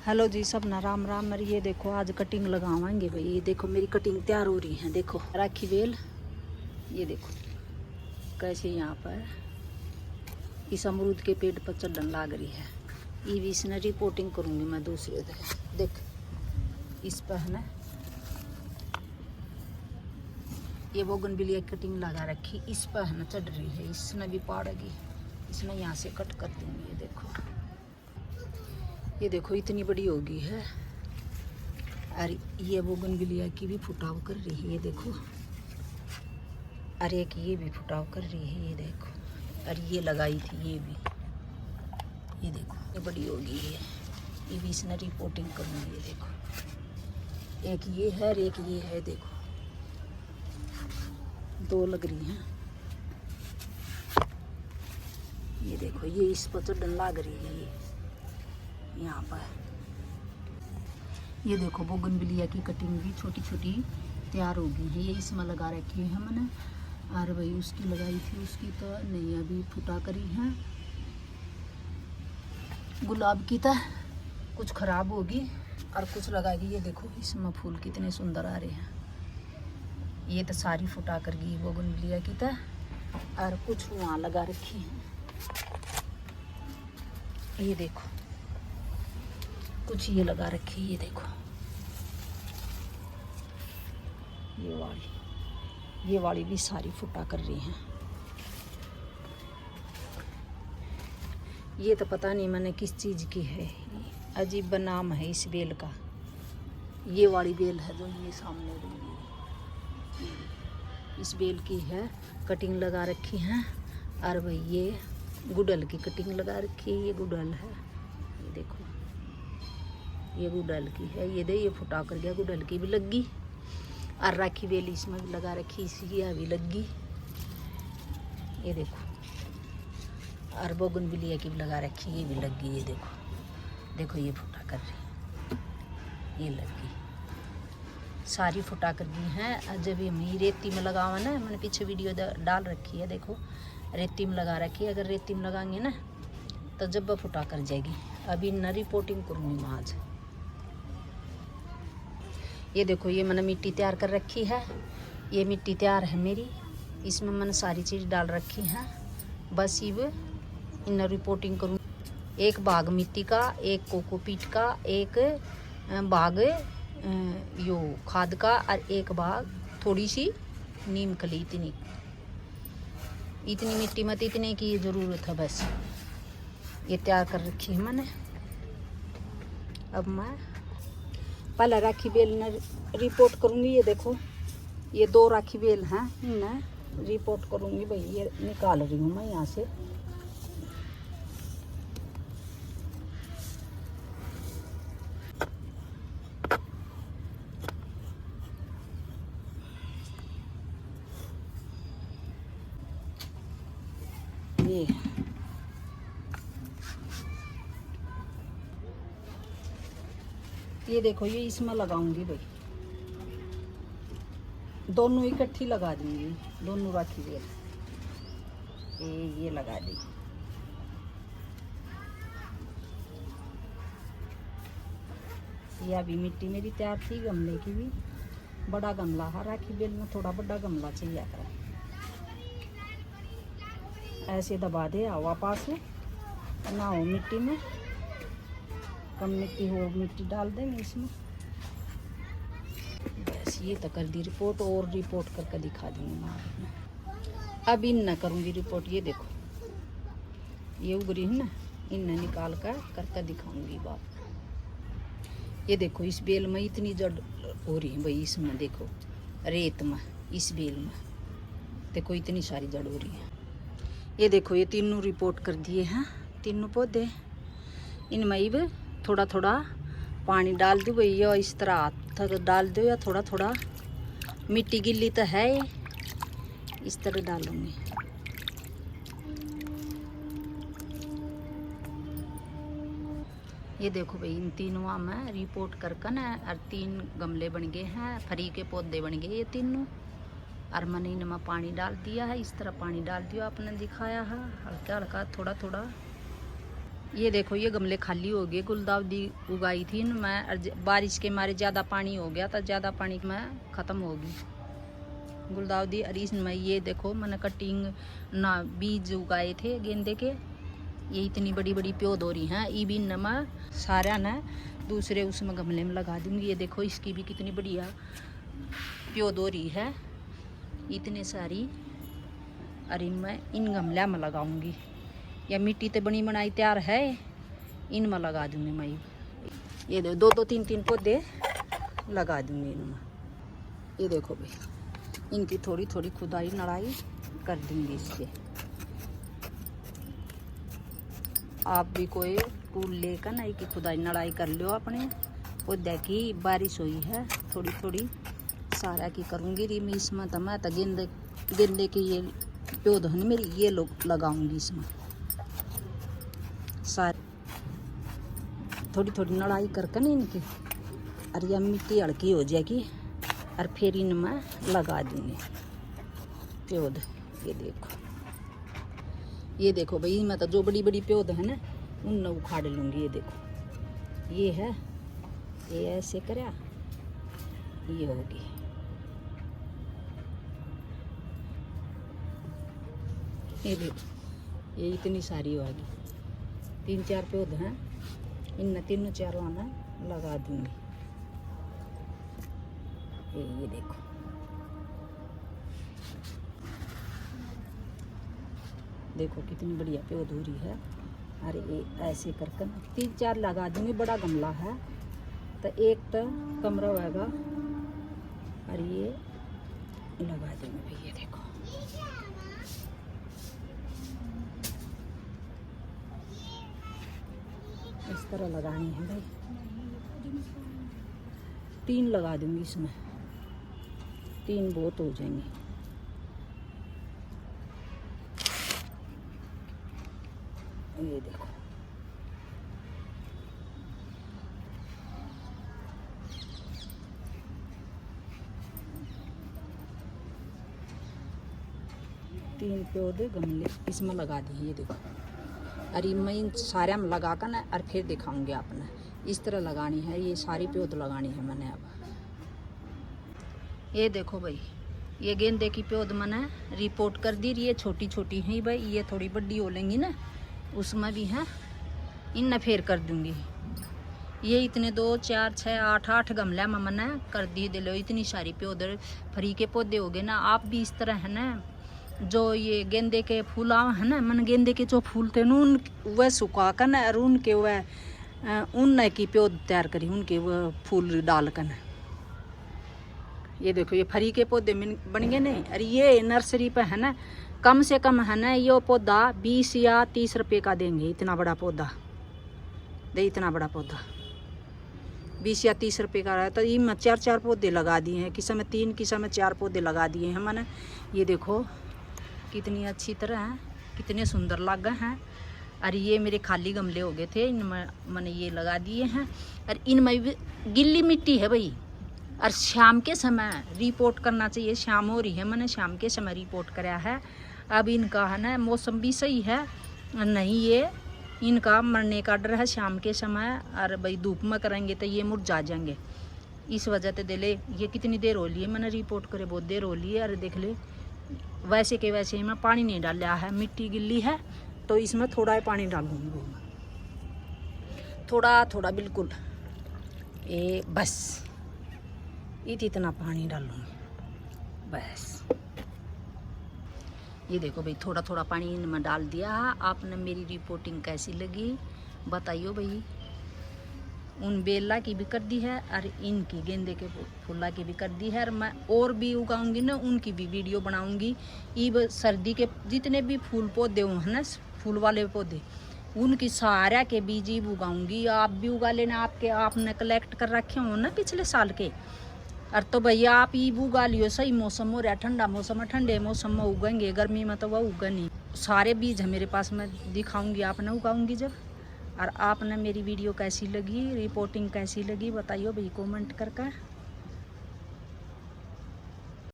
Hello जी, सब ना राम राम। मेरी ये देखो आज कटिंग लगावाएंगे भाई। ये देखो मेरी कटिंग तैयार हो रही है। देखो राखी बेल, ये देखो कैसे यहाँ पर इस अमरूद के पेड़ पर चढ़न लाग रही है। ये भी इसने रिपोर्टिंग करूँगी मैं दूसरे जगह। देख इस पर है ना ये बोगनविलिया कटिंग लगा रखी, इस पर है ना चढ़ रही है। इसने भी पाड़ेगी, इसने यहाँ से कट कर दूँगी। ये देखो इतनी बड़ी होगी है। अरे ये बोगनविलिया की भी फुटाव कर रही है, ये देखो। अरे एक ये भी फुटाव कर रही है, ये देखो। अरे ये लगाई थी ये भी, ये देखो ये बड़ी होगी। ये भी इसने रिपोर्टिंग करूँगी। ये देखो एक ये है और एक ये है। देखो दो लग रही हैं। ये देखो ये इस पर चढ़न लाग रही है। ये यहाँ पर ये देखो बोगनविलिया की कटिंग भी छोटी छोटी तैयार हो गई है। ये इसमें लगा रखी है हमने। और भाई उसकी लगाई थी, उसकी तो नहीं अभी फुटा करी है। गुलाब की तो कुछ खराब होगी और कुछ लगाएगी। ये देखो इसमें फूल कितने सुंदर आ रहे हैं। ये तो सारी फुटा कर गई बोगनविलिया की तो। और कुछ वहाँ लगा रखी है। ये देखो कुछ ये लगा रखी है। ये देखो ये वाली भी सारी फुटा कर रही हैं। ये तो पता नहीं मैंने किस चीज़ की है, अजीब नाम है इस बेल का। ये वाली बेल है जो ये सामने रही है, इस बेल की है। कटिंग लगा रखी है। और भाई ये गुड़हल की कटिंग लगा रखी है। ये गुड़हल है, ये देखो ये गुड़हल की है। ये दे ये फुटा कर गया, गुड़हल की भी लग गई। और राखी बेली इसमें भी लगा रखी, इसकी भी लग गई। ये देखो और बोगनविलिया की भी लगा रखी, ये भी लग गई। ये देखो देखो ये फुटा कर रही, ये लग गई। सारी फुटा कर गई हैं। जब हम ये रेती में लगावा ना, मैंने पीछे वीडियो डाल रखी है। देखो रेती में लगा रखी है। अगर रेती में लगाएंगे ना तो जब फुटा कर जाएगी। अभी न रिपोर्टिंग करूँगी मैं आज। ये देखो ये मैंने मिट्टी तैयार कर रखी है। ये मिट्टी तैयार है मेरी, इसमें मैंने सारी चीज़ डाल रखी है। बस ये इन रिपोर्टिंग करूँ। एक भाग मिट्टी का, एक कोकोपीट का, एक भाग यो खाद का, और एक भाग थोड़ी सी नीम खली। इतनी मिट्टी मत इतने की ज़रूरत है बस। ये तैयार कर रखी है मैंने। अब मैं पहले राखी बेल ने रिपोर्ट करूँगी। ये देखो ये दो राखी बेल हैं, इन्हें रिपोर्ट करूँगी भाई। ये निकाल रही हूँ मैं यहाँ से। ये देखो ये इसमें लगाऊंगी भाई। दोनों इकट्ठी लगा दूंगी, दोनों राखी बेल। ये लगा दी। ये अभी मिट्टी मेरी तैयार थी, गमले की भी। बड़ा गमला है, राखी बेल में थोड़ा बड़ा गमला चाहिए था। ऐसे दबा दे हवा पास ना हो मिट्टी में। कम मिट्टी हो, मिट्टी डाल देंगे इसमें। बस ये तो कर दी रिपोर्ट, और रिपोर्ट करके दिखा दूंगी मैं। अब इन न करूँगी रिपोर्ट। ये देखो ये उगरी है ना, इन्हें निकाल कर करके दिखाऊंगी बात। ये देखो इस बेल में इतनी जड़ हो रही है भाई। इसमें देखो रेत में, इस बेल में देखो इतनी सारी जड़ हो रही है। ये देखो ये तीनों रिपोर्ट कर दिए हैं, तीनों पौधे। इनमें अब थोड़ा थोड़ा पानी डाल दो भाई, या इस तरह हाथ डाल दो, या थोड़ा थोड़ा मिट्टी गिल्ली तो है, इस तरह डालूंगी। ये देखो भाई इन तीनों में रिपोर्ट करके ना, और 3 गमले बन गए हैं, फरी के पौधे बन गए ये तीनों। और मैंने इनमें पानी डाल दिया है, इस तरह पानी डाल दिया, आपने दिखाया है हल्का हल्का थोड़ा थोड़ा। ये देखो ये गमले खाली हो गए, गुलदाउदी उगाई थी मैं, बारिश के मारे ज़्यादा पानी हो गया था, ज़्यादा पानी में ख़त्म होगी गुलदाउदी। और इसमें ये देखो मैंने कटिंग ना बीज उगाए थे गेंदे के, ये इतनी बड़ी बड़ी प्योद हो रही हैं। ये भी नमा सारा ना दूसरे उसमें गमले में लगा दूँगी। ये देखो इसकी भी कितनी बढ़िया प्योद हो रही है, इतने सारी। अरे मैं इन गमला में लगाऊंगी, या मिट्टी तो बनी बनाई तैयार है, इनमें लगा दूँगी मैं। ये देखो दो दो तीन तीन पौधे लगा दूँगी इनमें। ये देखो भाई इनकी थोड़ी थोड़ी खुदाई नड़ाई कर दूँगी इससे। आप भी कोई टूल लेकर ना की खुदाई नड़ाई कर लो अपने पौधे की। बारिश हुई है थोड़ी थोड़ी सारा की करूँगी रिमी इसमें। तो मैं तो गेंदे की ये पौध है मेरी, ये लोग लगाऊंगी इसमें सारी थोड़ी थोड़ी नड़ाई करके ना इनकी। और यह मिट्टी हल्की हो जाएगी और फिर इनमें लगा दूँगी पौध। ये देखो भाई मैं तो जो बड़ी बड़ी पौध है ना उन उखाड़ लूँगी। ये देखो ये है, ये ऐसे करा ये होगी। ये देखो ये इतनी सारी होगी, 3-4 पौध हैं, इन तीनों चारों में लगा दूँगी। ये देखो देखो कितनी बढ़िया पौध हो रही है। अरे ये ऐसे करके 3-4 लगा दूँगी। बड़ा गमला है तो एक तो कमरा होगा और ये लगा दूँगी भाई। ये देखो इस तरह लगानी है भाई। 3 लगा दूँगी इसमें, 3 बहुत हो जाएंगे। ये देखो तीन पौधे गमले इसमें लगा दिए। ये देखो अरे मैं इन सारे में लगा कर ना और फिर दिखाऊंगी आपने। इस तरह लगानी है, ये सारी पौध लगानी है मैंने। अब ये देखो भाई ये गेंदे की पौध मैंने रिपोर्ट कर दी। ये छोटी छोटी है भाई, ये थोड़ी बड़ी हो लेंगी ना उसमें भी है, इन फेर कर दूंगी। ये इतने 2, 4, 6, 8 गमला में मैंने कर दी दिलो। इतनी सारी पौधे फ्री के पौधे हो गए ना। आप भी इस तरह है ना, जो ये गेंदे के फूल है ना, मन गेंदे के जो फूल थे उन वह सुखा कर ना और उनके वह उन की पौध तैयार करी, उनके वह फूल डाल कर। ये देखो ये फ्री के पौधे बन गए नहीं। और ये नर्सरी पे है ना कम से कम है ना ये पौधा 20 या 30 रुपये का देंगे। इतना बड़ा पौधा दे, इतना बड़ा पौधा 20 या 30 रुपये का है। तो ये मैं 4 पौधे लगा दिए हैं, किसी में 3 किसी में 4 पौधे लगा दिए हैं मैंने। ये देखो कितनी अच्छी तरह हैं, कितने सुंदर लग गए हैं। और ये मेरे खाली गमले हो गए थे, इनमें मैंने ये लगा दिए हैं। और इनमें भी गिल्ली मिट्टी है भाई। और शाम के समय रिपोर्ट करना चाहिए, शाम हो रही है, मैंने शाम के समय रिपोर्ट कराया है। अब इनका है ना मौसम भी सही है नहीं, ये इनका मरने का डर है शाम के समय। और भाई धूप में करेंगे तो ये मुरझा जाएंगे। इस वजह से दे ले ये कितनी देर हो ली है मैंने रिपोर्ट करे, बहुत देर हो ली है। अरे देख ले वैसे के वैसे ही मैं पानी नहीं डाला है, मिट्टी गिल्ली है तो इसमें थोड़ा ही पानी डालूंगी, थोड़ा थोड़ा बिल्कुल। ये बस इतना पानी डालूंगी बस। ये देखो भाई थोड़ा थोड़ा पानी इनमें डाल दिया। आपने मेरी रिपोर्टिंग कैसी लगी बताइयो भाई। उन बेला की भी कर दी है और इनकी गेंदे के फूला की भी कर दी है। और मैं और भी उगाऊंगी ना, उनकी भी वीडियो बनाऊंगी। ये सर्दी के जितने भी फूल पौधे हो हैं ना, फूल वाले पौधे, उनकी सारा के बीज ही उगाऊंगी। आप भी उगा लेना, आपने कलेक्ट कर रखे हो ना पिछले साल के। और तो भैया आप ये उगा लियो, सही मौसम हो रहा है, ठंडा मौसम है, ठंडे मौसम में उगेंगे, गर्मी में तो वह उगा नहीं। सारे बीज है मेरे पास, मैं दिखाऊंगी, आपने उगाऊंगी जब। और आपने मेरी वीडियो कैसी लगी, रिपोर्टिंग कैसी लगी बताइयो भाई कमेंट करके।